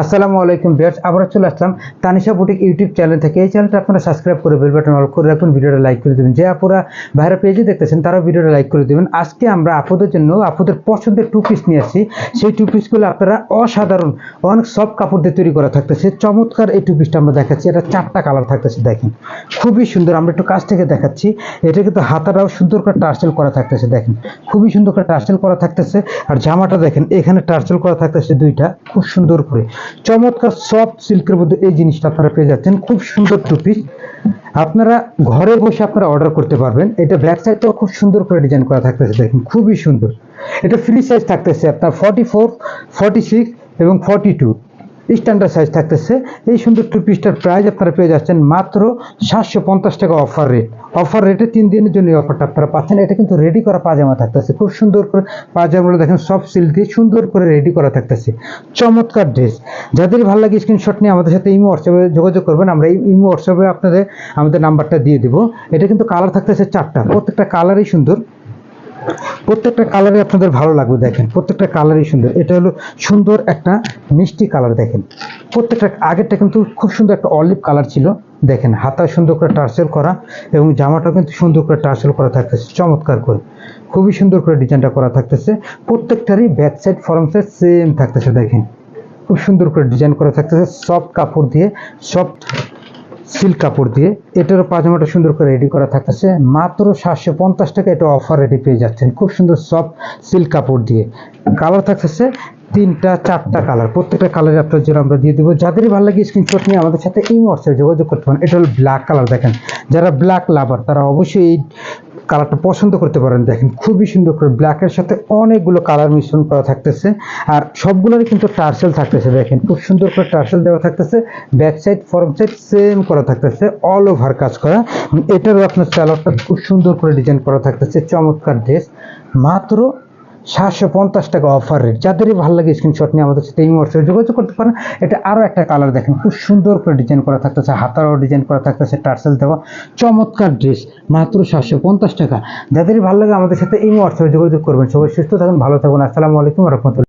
আসসালামু আলাইকুম ভিউয়ার্স, আবারও চলে আসলাম তানিশা বুটিক ইউটিউব চ্যানেল থেকে। এই চ্যানেলটা আপনারা সাবস্ক্রাইব করে বেল বাটন অল করে রাখুন, ভিডিওটা লাইক করে দেবেন। যে আপুরা বাইরে পেজে দেখতেছেন তারাও ভিডিওটা লাইক করে দেবেন। আজকে আমরা আপুদের জন্য আপুদের পছন্দের টু পিস নিয়ে আসছি। সেই টু পিসগুলো আপনারা অসাধারণ অনেক সফট কাপড় দিয়ে তৈরি করা থাকতেছে। চমৎকার এই টু পিসটা আমরা দেখাচ্ছি। এটা 4টা কালার থাকতেছে, দেখেন খুবই সুন্দর। আমরা একটু কাছ থেকে দেখাচ্ছি। এটা কিন্তু হাতাটাও সুন্দর করে টার্সেল করা থাকতেছে, দেখেন খুবই সুন্দর করে টার্সেল করা থাকতেছে। আর জামাটা দেখেন এখানে টার্সেল করা থাকতেছে দুইটা, খুব সুন্দর করে চমৎকার সফট সিল্কের মধ্যে এই জিনিসটা আপনারা পেয়ে যাচ্ছেন। খুব সুন্দর টু পিস, আপনারা ঘরে বসে আপনারা অর্ডার করতে পারবেন। এটা ব্যাক সাইডটাও খুব সুন্দর করে ডিজাইন করা থাকতেছে, দেখেন খুবই সুন্দর। এটা ফ্রি সাইজ থাকতেছে আপনার 44, 46 এবং 42 স্ট্যান্ডার্ড সাইজ থাকতেছে। এই সুন্দর টু পিসটার প্রাইস আপনারা পেয়ে যাচ্ছেন মাত্র 750 টাকা অফার রেট। অফার রেটে 3 দিনের জন্য এই অফারটা আপনারা পাচ্ছেন। এটা কিন্তু রেডি করা পাজামা থাকতেছে, খুব সুন্দর করে পাজামাগুলো দেখেন সফট সিল্ক দিয়ে সুন্দর করে রেডি করা থাকতেছে। চমৎকার ড্রেস। যাদের ভালো লাগে স্ক্রিনশট নিয়ে আমাদের সাথে ইমো হোয়াটসঅ্যাপে যোগাযোগ করবেন। আমরা এই ইমো হোয়াটসঅ্যাপে আপনাদের আমাদের নাম্বারটা দিয়ে দেবো। এটা কিন্তু কালার থাকতেছে 4টা, প্রত্যেকটা কালারই সুন্দর, প্রত্যেকটা কালারে আপনাদের ভালো লাগবে। দেখেন প্রত্যেকটা কালারই সুন্দর। এটা হলো সুন্দর একটা মিষ্টি কালার, দেখেন প্রত্যেকটা। আগেরটা কিন্তু খুব সুন্দর একটা অলিভ কালার ছিল, দেখেন হাতা সুন্দর করে টার্সেল করা এবং জামাটাও কিন্তু সুন্দর করে টার্সেল করা থাকতেছে চমৎকার করে। খুবই সুন্দর করে ডিজাইনটা করা থাকতেছে। প্রত্যেকটারই back side front side same থাকতেছে, দেখেন খুব সুন্দর করে ডিজাইন করা থাকতেছে সফট কাপড় দিয়ে, সফট সিল্ক কাপড় দিয়ে। এটারও পাজামাটা সুন্দর করে রেডি করা থাকতেছে মাত্র 750 টাকা। এটা অফার রেডি পেয়ে যাচ্ছেন খুব সুন্দর সফট সিল্ক কাপড় দিয়ে। কালার থাকতেছে 3টা 4টা কালার, প্রত্যেকটা কালারে আপনার জন্য আমরা দিয়ে দেবো। যাদেরই ভালো লাগে স্ক্রিনশট নিয়ে আমাদের সাথে এই হোয়াটসঅ্যাপে যোগাযোগ করতে পারেন। এটা হলো ব্ল্যাক কালার, দেখেন যারা ব্ল্যাক লাভার তারা অবশ্যই এই কালারটা পছন্দ করতে পারেন। দেখেন খুবই সুন্দর করে ব্ল্যাকের সাথে অনেকগুলো কালার মিশ্রণ করা থাকতেছে। আর সবগুলোরই কিন্তু টার্সেল থাকতেছে, দেখেন খুব সুন্দর করে টার্সেল দেওয়া থাকতেছে। Back side front side same করা থাকতেছে, অল ওভার কাজ করা। এটারও আপনার স্যালোয়ারটা খুব সুন্দর করে ডিজাইন করা থাকতেছে। চমৎকার ড্রেস, মাত্র 750 টাকা অফার রেট। যাদেরই ভালো লাগে স্ক্রিনশট নিয়ে আমাদের সাথে এই হোয়াটসঅ্যাপে যোগাযোগ করতে পারেন। এটা আরও একটা কালার, দেখেন খুব সুন্দর করে ডিজাইন করা থাকতেছে, হাতারও ডিজাইন করা থাকতেছে, টার্সেল দেওয়া চমৎকার ড্রেস, মাত্র 750 টাকা। যাদেরই ভালো লাগে আমাদের সাথে এই হোয়াটসঅ্যাপে যোগাযোগ করবেন। সবাই সুস্থ থাকুন, ভালো থাকুন। আসসালামু আলাইকুম ওয়া রাহমাতুল্লাহ।